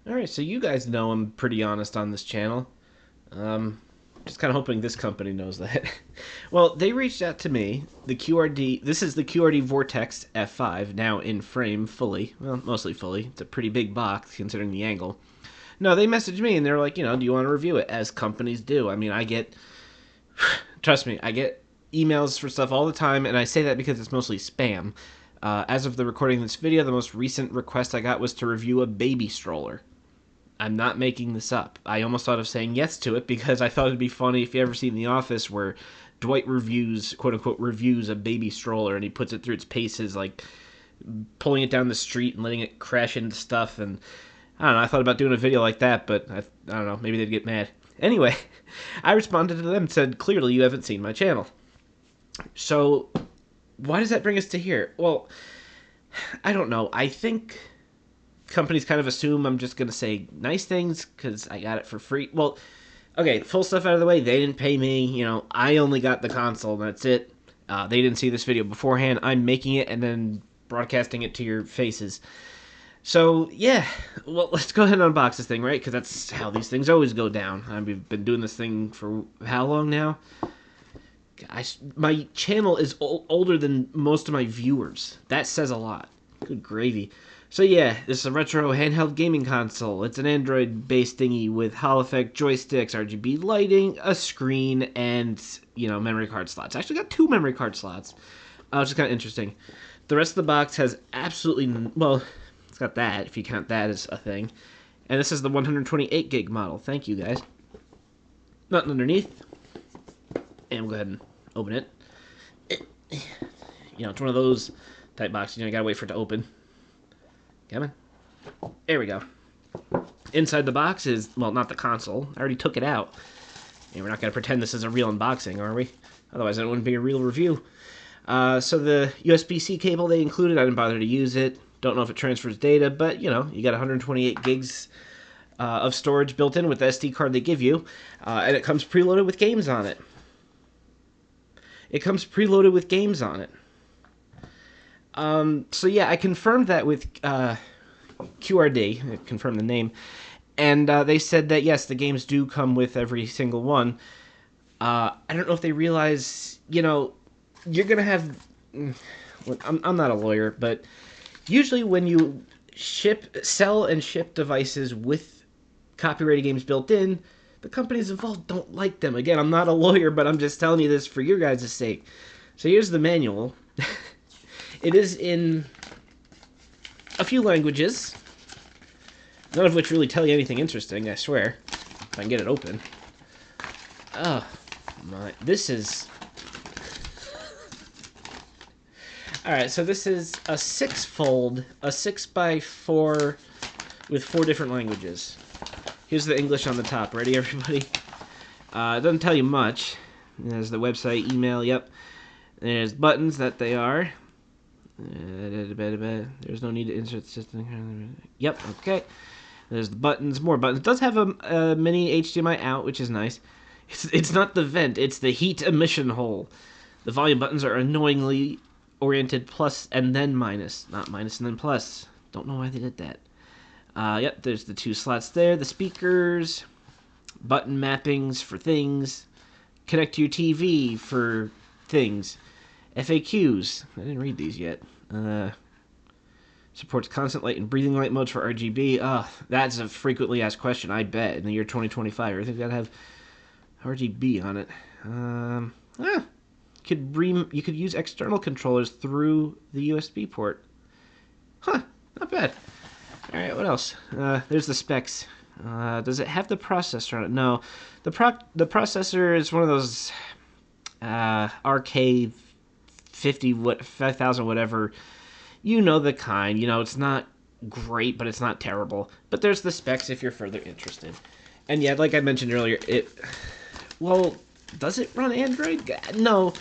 Alright, so you guys know I'm pretty honest on this channel. Just kind of hoping this company knows that. Well, they reached out to me. The QRD, this is the QRD Vortex F5, now in frame fully. Well, mostly fully. It's a pretty big box considering the angle. No, they messaged me and they're like, do you want to review it? As companies do. I mean, I get, trust me, I get emails for stuff all the time, and I say that because it's mostly spam. As of the recording of this video, the most recent request I got was to review a baby stroller. I'm not making this up. I almost thought of saying yes to it because I thought it'd be funny if you ever seen The Office where Dwight reviews, quote unquote, reviews a baby stroller and he puts it through its paces, like pulling it down the street and letting it crash into stuff. And I don't know, I thought about doing a video like that, but I don't know, maybe they'd get mad. Anyway, I responded to them and said, clearly you haven't seen my channel. So why does that bring us to here? Well, I don't know. I think companies kind of assume I'm just going to say nice things because I got it for free. Well, okay, full stuff out of the way. They didn't pay me. I only got the console, and that's it. They didn't see this video beforehand. I'm making it and then broadcasting it to your faces. So, yeah. Well, let's go ahead and unbox this thing, right? Because that's how these things always go down. I've been doing this thing for how long now? My channel is older than most of my viewers. That says a lot. Good gravy. So yeah, this is a retro handheld gaming console. It's an Android-based thingy with Hall effect joysticks, RGB lighting, a screen, and, memory card slots. I actually got 2 memory card slots, which is kind of interesting. The rest of the box has absolutely, well, it's got that, if you count that as a thing. And this is the 128 gig model. Thank you, guys. Nothing underneath. And we'll go ahead and open it. It's one of those type boxes, you gotta wait for it to open. Come on. There we go. Inside the box is, well, not the console. I already took it out. And we're not going to pretend this is a real unboxing, are we? Otherwise, it wouldn't be a real review. So the USB-C cable they included, I didn't bother to use it. Don't know if it transfers data, but, you got 128 gigs of storage built in with the SD card they give you. And it comes preloaded with games on it. So yeah, I confirmed that with QRD, I confirmed the name, and they said that yes, the games do come with every single one. I don't know if they realize, you're gonna have. I'm not a lawyer, but usually when you sell and ship devices with copyrighted games built in, the companies involved don't like them. Again, I'm not a lawyer, but I'm just telling you this for your guys' sake. So here's the manual. It is in a few languages, none of which really tell you anything interesting, I swear. If I can get it open. Oh, my. This is... Alright, so this is a 6-fold, a 6x4 with 4 different languages. Here's the English on the top. Ready, everybody? It doesn't tell you much. There's the website, email, yep. There's buttons, that they are. There's no need to insert the system. Yep, okay. There's the buttons, more buttons. It does have a mini HDMI out, which is nice. It's not the vent, it's the heat emission hole. The volume buttons are annoyingly oriented plus and then minus. Not minus and then plus. Don't know why they did that. Yep, there's the 2 slots there. The speakers, button mappings for things, connect to your TV for things. FAQs. I didn't read these yet. Supports constant light and breathing light modes for RGB. That's a frequently asked question, I bet, in the year 2025. Everything's got to have RGB on it. You could use external controllers through the USB port. Huh, not bad. Alright, what else? There's the specs. Does it have the processor on it? No. The processor is one of those RK 5000 whatever, the kind. It's not great, but it's not terrible. But there's the specs if you're further interested. And yeah, like I mentioned earlier, does it run Android? No.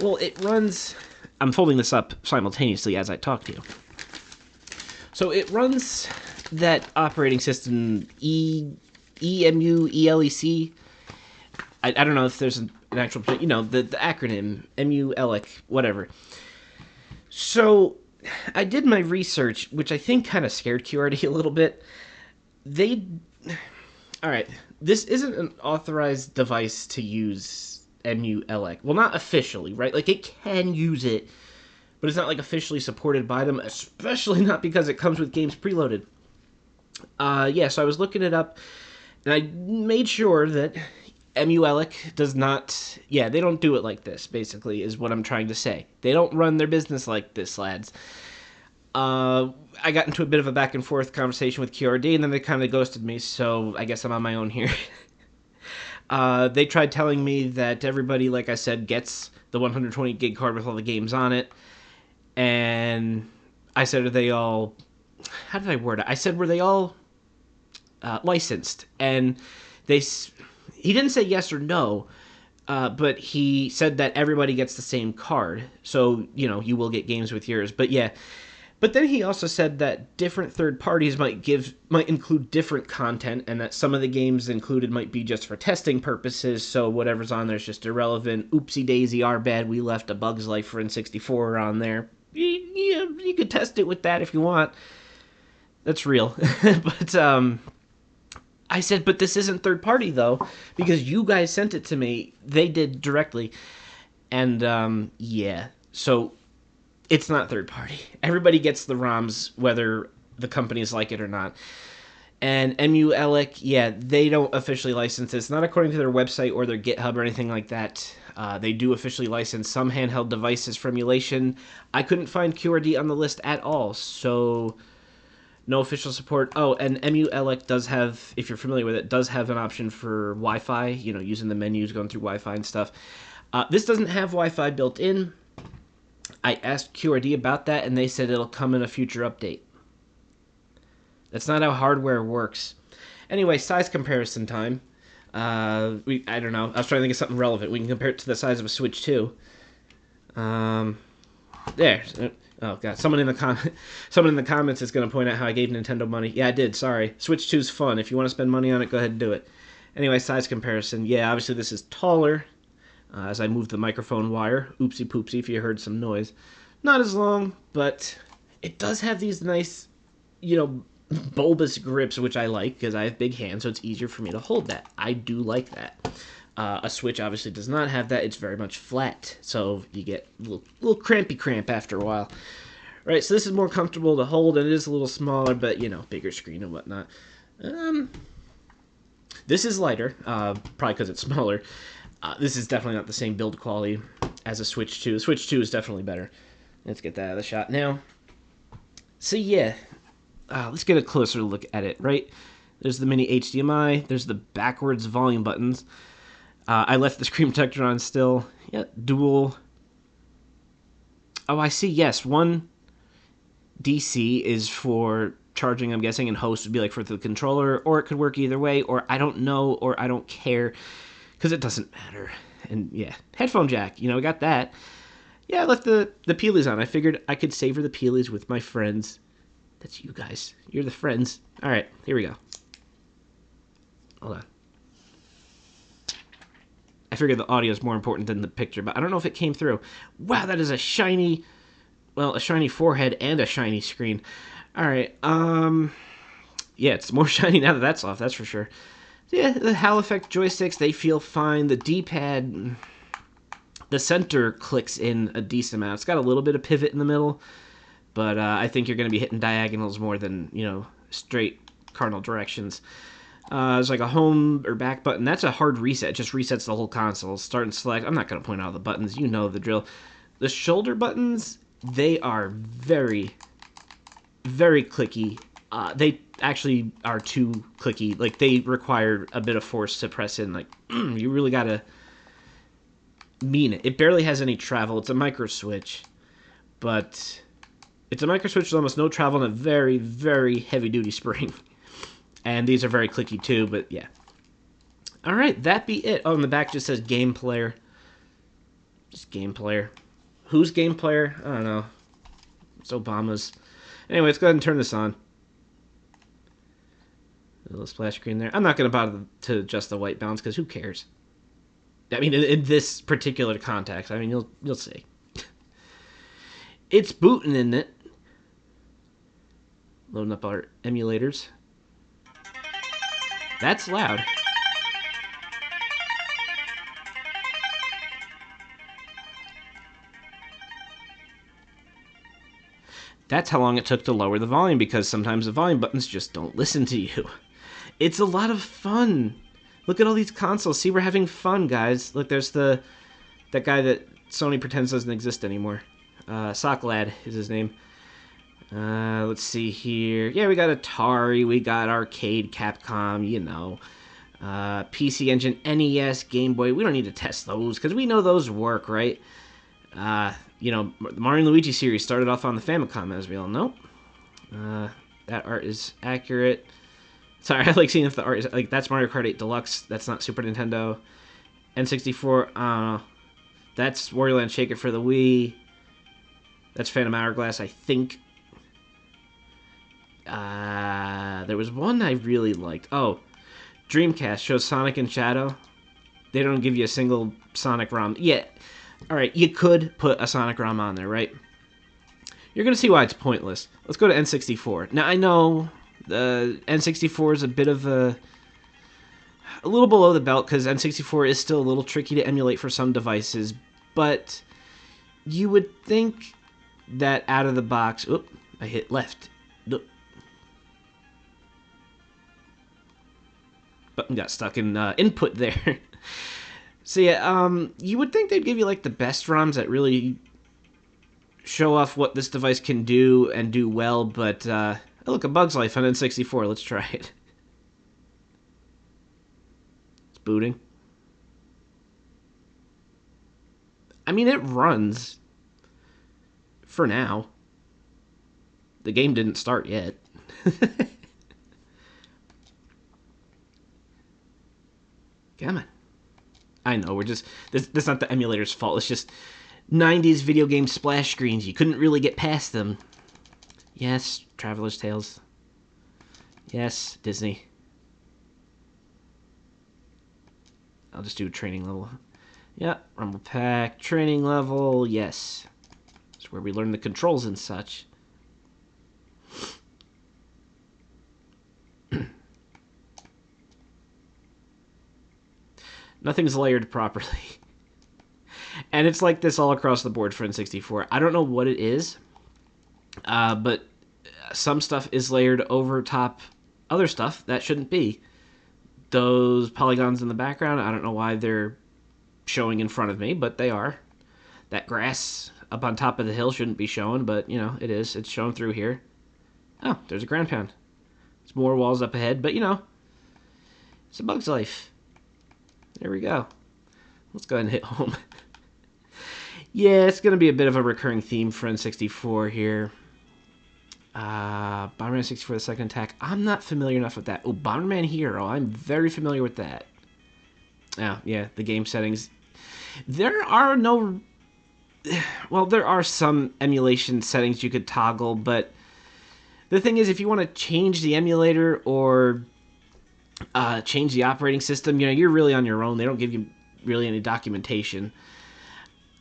Well, it runs... I'm folding this up simultaneously as I talk to you. So it runs that operating system EMU ELEC. I don't know if there's an actual, the acronym, Emulation, whatever. So I did my research, which I think kind of scared QRD a little bit. They, all right, this isn't an authorized device to use Emulation. Well, not officially, right? Like, it can use it, but it's not, like, officially supported by them, especially not because it comes with games preloaded. Yeah, so I was looking it up, and I made sure that Emulation does not... Yeah, they don't do it like this, basically, is what I'm trying to say. They don't run their business like this, lads. I got into a bit of a back and forth conversation with QRD, and then they kind of ghosted me, so I guess I'm on my own here. They tried telling me that everybody, like I said, gets the 120 gig card with all the games on it, and I said, are they all... How did I word it? I said, were they all licensed? And he didn't say yes or no, but he said that everybody gets the same card, so, you will get games with yours. But yeah, but then he also said that different third parties might include different content, and that some of the games included might be just for testing purposes, so whatever's on there is just irrelevant. Oopsie daisy, our bad, we left A Bug's Life for N64 on there. You could test it with that if you want. That's real. But I said, but this isn't third party, though, because you guys sent it to me. They did directly. And, yeah. So, it's not third party. Everybody gets the ROMs, whether the companies like it or not. And Emulation, yeah, they don't officially license this. Not according to their website or their GitHub or anything like that. They do officially license some handheld devices for emulation. I couldn't find QRD on the list at all, so... No official support. Oh, and Emulation does have, if you're familiar with it, does have an option for Wi-Fi, using the menus, going through Wi-Fi and stuff. This doesn't have Wi-Fi built in. I asked QRD about that, and they said it'll come in a future update. That's not how hardware works. Anyway, size comparison time. I don't know. I was trying to think of something relevant. We can compare it to the size of a Switch 2. There. Oh god, someone in the comments is going to point out how I gave Nintendo money. Yeah, I did. Sorry. Switch 2's fun. If you want to spend money on it, go ahead and do it. Anyway, size comparison. Yeah, obviously this is taller. As I move the microphone wire. Oopsie poopsie if you heard some noise. Not as long, but it does have these nice, bulbous grips, which I like because I have big hands, so it's easier for me to hold that. I do like that. A Switch obviously does not have that. It's very much flat, so you get a little crampy cramp after a while. Right, so this is more comfortable to hold, and it is a little smaller, but, bigger screen and whatnot. This is lighter, probably because it's smaller. This is definitely not the same build quality as a Switch 2. The Switch 2 is definitely better. Let's get that out of the shot now. So, yeah, let's get a closer look at it, right? There's the mini HDMI. There's the backwards volume buttons. I left the screen protector on still. Yeah, dual. Oh, I see. Yes, one DC is for charging, I'm guessing, and host would be like for the controller, or it could work either way, or I don't know, or I don't care, because it doesn't matter. And yeah, headphone jack. We got that. Yeah, I left the Peelies on. I figured I could savor the Peelies with my friends. That's you guys. You're the friends. All right, here we go. Hold on. I figured the audio is more important than the picture, but I don't know if it came through. Wow, that is a shiny forehead and a shiny screen. All right, yeah, it's more shiny now that that's off, that's for sure. Yeah, the Hall Effect joysticks, they feel fine. The D-pad, the center clicks in a decent amount. It's got a little bit of pivot in the middle, but I think you're going to be hitting diagonals more than, straight cardinal directions. There's like a home or back button. That's a hard reset. It just resets the whole console. Start and select. I'm not going to point out the buttons. You know the drill. The shoulder buttons, they are very, very clicky. They actually are too clicky. Like, they require a bit of force to press in. Like, you really got to mean it. It barely has any travel. It's a micro switch. But it's a micro switch with almost no travel and a very, very heavy-duty spring. And these are very clicky too, but yeah. Alright, that be it. Oh, and the back just says Game Player. Just Game Player. Who's Game Player? I don't know. It's Obama's. Anyway, let's go ahead and turn this on. A little splash screen there. I'm not going to bother to adjust the white balance, because who cares? I mean, in this particular context, I mean, you'll see. It's booting in it. Loading up our emulators. That's loud. That's how long it took to lower the volume, because sometimes the volume buttons just don't listen to you. It's a lot of fun. Look at all these consoles. See, we're having fun, guys. Look, there's that guy that Sony pretends doesn't exist anymore. Socklad is his name. Let's see here. Yeah, we got Atari, we got Arcade, Capcom, you know. PC Engine, NES, Game Boy. We don't need to test those, because we know those work, right? You know, the Mario and Luigi series started off on the Famicom, as we all know. That art is accurate. Sorry, I like seeing if the art is... Like, that's Mario Kart 8 Deluxe. That's not Super Nintendo. N64, I don't know. That's Wario Land Shake It for the Wii. That's Phantom Hourglass, I think. There was one I really liked. Oh, Dreamcast shows Sonic and Shadow. They don't give you a single Sonic ROM. Yeah, alright, you could put a Sonic ROM on there, right? You're going to see why it's pointless. Let's go to N64. Now, I know the N64 is a bit of a little below the belt, because N64 is still a little tricky to emulate for some devices, but you would think that out of the box... Oop, I hit left. Nope. Button got stuck in input there. So yeah, you would think they'd give you like the best ROMs that really show off what this device can do and do well, but oh, look, A Bug's Life on N64. Let's try it. It's booting. I mean, it runs. For now. The game didn't start yet. Come on. I know, we're just... That's not the emulator's fault. It's just 90s video game splash screens. You couldn't really get past them. Yes, Traveler's Tales. Yes, Disney. I'll just do a training level. Yeah, Rumble Pack, training level, yes. It's where we learn the controls and such. Nothing's layered properly. And it's like this all across the board for N64. I don't know what it is, but some stuff is layered over top other stuff that shouldn't be. Those polygons in the background, I don't know why they're showing in front of me, but they are. That grass up on top of the hill shouldn't be showing, but, you know, it is. It's shown through here. Oh, there's a ground pound. There's more walls up ahead, but, you know, it's A Bug's Life. There we go. Let's go ahead and hit home. Yeah, it's going to be a bit of a recurring theme for N64 here. Bomberman 64, the second attack. I'm not familiar enough with that. Oh, Bomberman Hero. I'm very familiar with that. Oh, yeah, the game settings. There are no... Well, there are some emulation settings you could toggle, but the thing is, if you want to change the emulator or change the operating system, you know, you're really on your own. They don't give you really any documentation.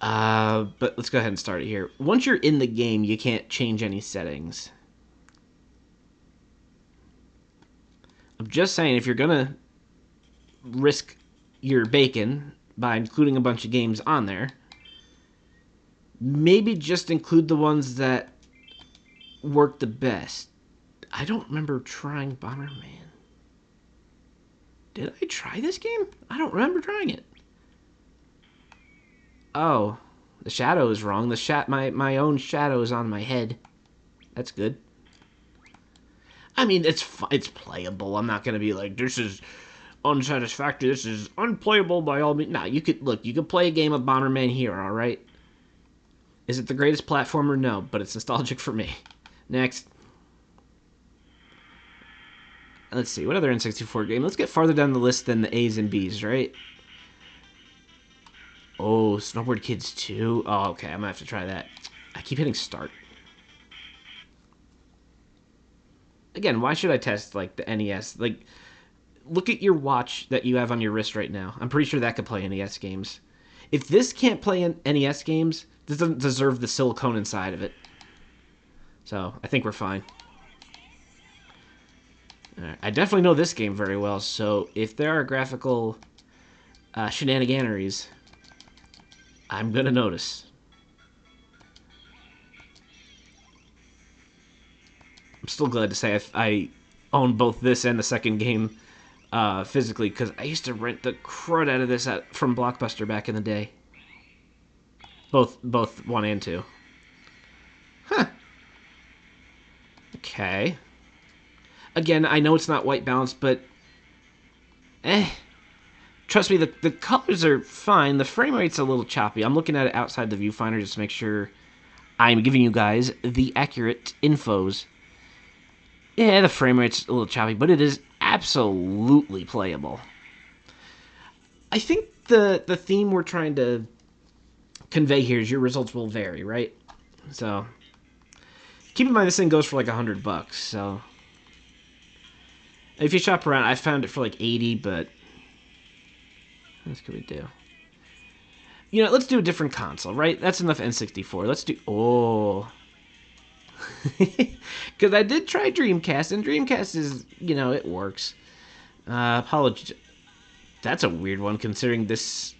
But let's go ahead and start it here. Once you're in the game, you can't change any settings. I'm just saying, if you're gonna risk your bacon by including a bunch of games on there, maybe just include the ones that work the best. I don't remember trying Bomberman. Did I try this game? I don't remember trying it. Oh, the shadow is wrong. My own shadow is on my head. That's good. I mean, it's playable. I'm not gonna be like, this is unsatisfactory. This is unplayable by all means. Nah, you could play a game of Bomberman Hero, all right? Is it the greatest platformer? No, but it's nostalgic for me. Next. Let's see, what other N64 game? Let's get farther down the list than the A's and B's, right? Oh, Snowboard Kids 2. Oh, okay, I'm gonna have to try that. I keep hitting start. Again, why should I test, like, the NES? Like, look at your watch that you have on your wrist right now. I'm pretty sure that could play NES games. If this can't play NES games, this doesn't deserve the silicone inside of it. So, I think we're fine. Right. I definitely know this game very well, so if there are graphical shenaniganeries, I'm gonna notice. I'm still glad to say I own both this and the second game physically, because I used to rent the crud out of this from Blockbuster back in the day. Both 1 and 2. Huh. Okay. Again, I know it's not white balanced, but trust me, the colors are fine. The frame rate's a little choppy. I'm looking at it outside the viewfinder just to make sure I'm giving you guys the accurate infos. Yeah, the frame rate's a little choppy, but it is absolutely playable. I think the theme we're trying to convey here is your results will vary, right? So, keep in mind this thing goes for like $100, so if you shop around, I found it for like 80, but what else could we do? You know, let's do a different console, right? That's enough N64. Let's do... Oh. Because I did try Dreamcast, and Dreamcast is, you know, it works. That's a weird one, considering this...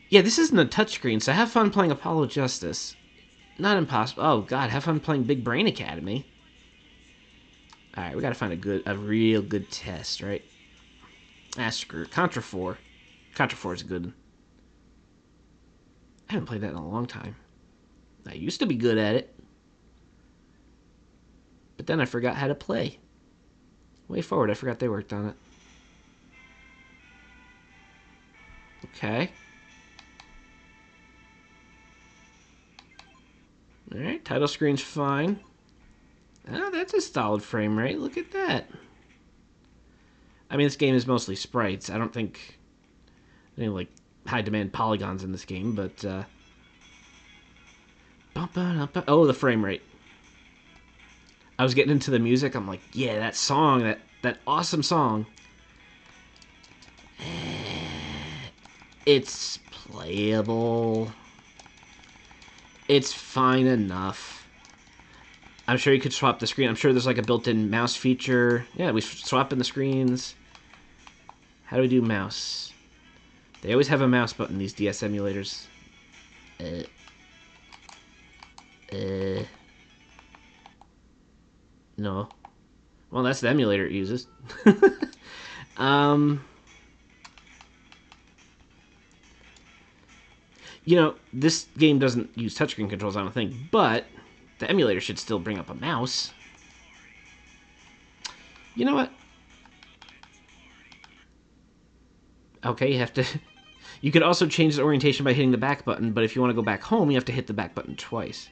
Yeah, this isn't a touchscreen, so have fun playing Apollo Justice. Not impossible. Oh, God, have fun playing Big Brain Academy. Alright, we gotta find a real good test, right? Ah, screw it. Contra 4. Contra 4 is good. I haven't played that in a long time. I used to be good at it. But then I forgot how to play. Way forward, I forgot they worked on it. Okay. Alright, title screen's fine. Oh, that's a solid frame rate. Look at that. I mean, this game is mostly sprites. I don't think any, like, high-demand polygons in this game, but, oh, the frame rate. I was getting into the music. I'm like, yeah, that song, that awesome song. It's playable. It's fine enough. I'm sure you could swap the screen. I'm sure there's like a built-in mouse feature. Yeah, we swap in the screens. How do we do mouse? They always have a mouse button, these DS emulators. No. Well, that's the emulator it uses. You know, this game doesn't use touchscreen controls, I don't think, but the emulator should still bring up a mouse. You know what? Okay, you have to... You could also change the orientation by hitting the back button, but if you want to go back home, you have to hit the back button twice.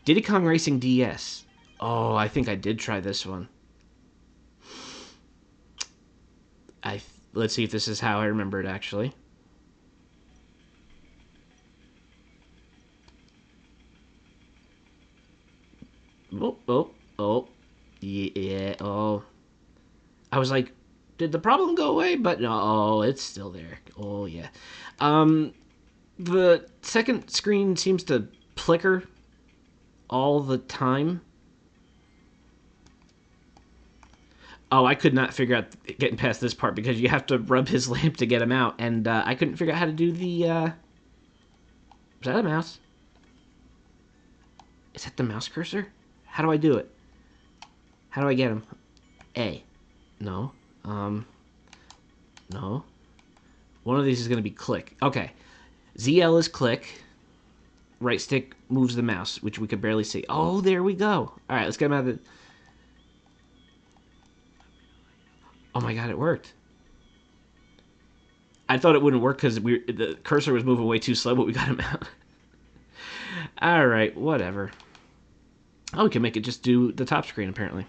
Diddy Kong Racing DS. Oh, I think I did try this one. Let's see if this is how I remember it, actually. Oh. Yeah, oh. I was like, did the problem go away? But no, it's still there. Oh, yeah. The second screen seems to flicker all the time. Oh, I could not figure out getting past this part because you have to rub his lamp to get him out. And I couldn't figure out how to do the... Is that a mouse? Is that the mouse cursor? How do I do it? How do I get him? A. No. No. One of these is going to be click. Okay. ZL is click. Right stick moves the mouse, which we could barely see. Oh, there we go. All right, let's get him out of the... Oh my god, it worked. I thought it wouldn't work because the cursor was moving way too slow, but we got him out. All right, whatever. Oh, we can make it just do the top screen, apparently.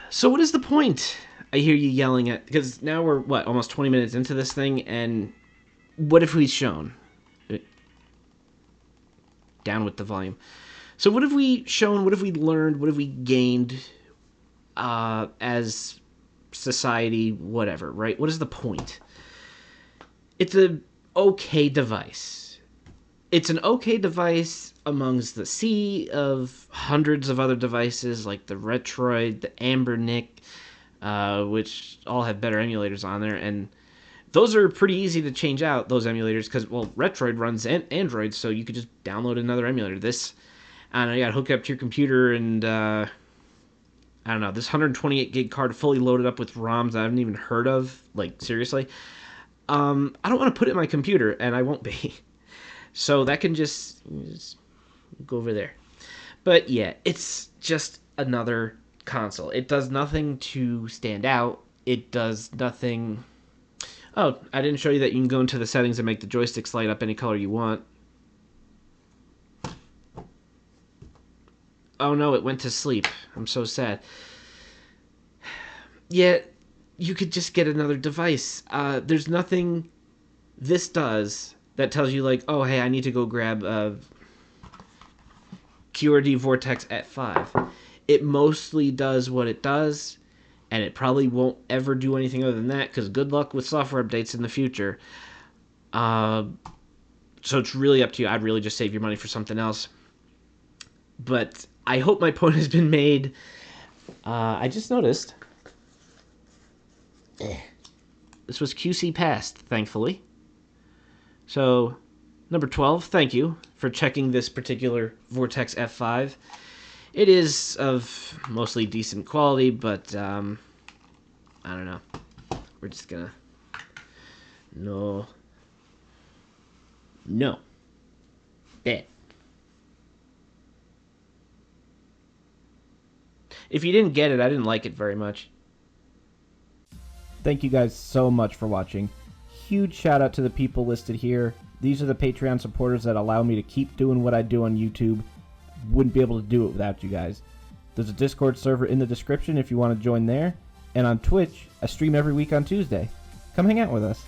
So what is the point? I hear you yelling at... Because now we're, what, almost 20 minutes into this thing, and what have we shown? Down with the volume. So what have we shown? What have we learned? What have we gained? as society, whatever, right? What is the point? It's a okay device. It's an okay device amongst the sea of hundreds of other devices like the Retroid, the Ambernic, which all have better emulators on there, and those are pretty easy to change out, those emulators, because, well, Retroid runs Android, so you could just download another emulator. This, I don't know, you gotta hook it up to your computer, and, I don't know, this 128 gig card fully loaded up with ROMs I haven't even heard of, like, seriously. I don't want to put it in my computer, and I won't be. So that can just go over there. But yeah, it's just another console. It does nothing to stand out. It does nothing. Oh, I didn't show you that you can go into the settings and make the joysticks light up any color you want. Oh no, it went to sleep. I'm so sad. Yeah, you could just get another device. There's nothing this does that tells you, like, oh, hey, I need to go grab a QRD Vortex F5. It mostly does what it does, and it probably won't ever do anything other than that, because good luck with software updates in the future. So it's really up to you. I'd really just save your money for something else. But I hope my point has been made. I just noticed. This was QC passed, thankfully. So, number 12, thank you for checking this particular Vortex F5. It is of mostly decent quality, but, I don't know. We're just gonna... No. Dead. If you didn't get it, I didn't like it very much. Thank you guys so much for watching. Huge shout out to the people listed here. These are the Patreon supporters that allow me to keep doing what I do on YouTube. Wouldn't be able to do it without you guys. There's a Discord server in the description if you want to join there. And on Twitch, I stream every week on Tuesday. Come hang out with us.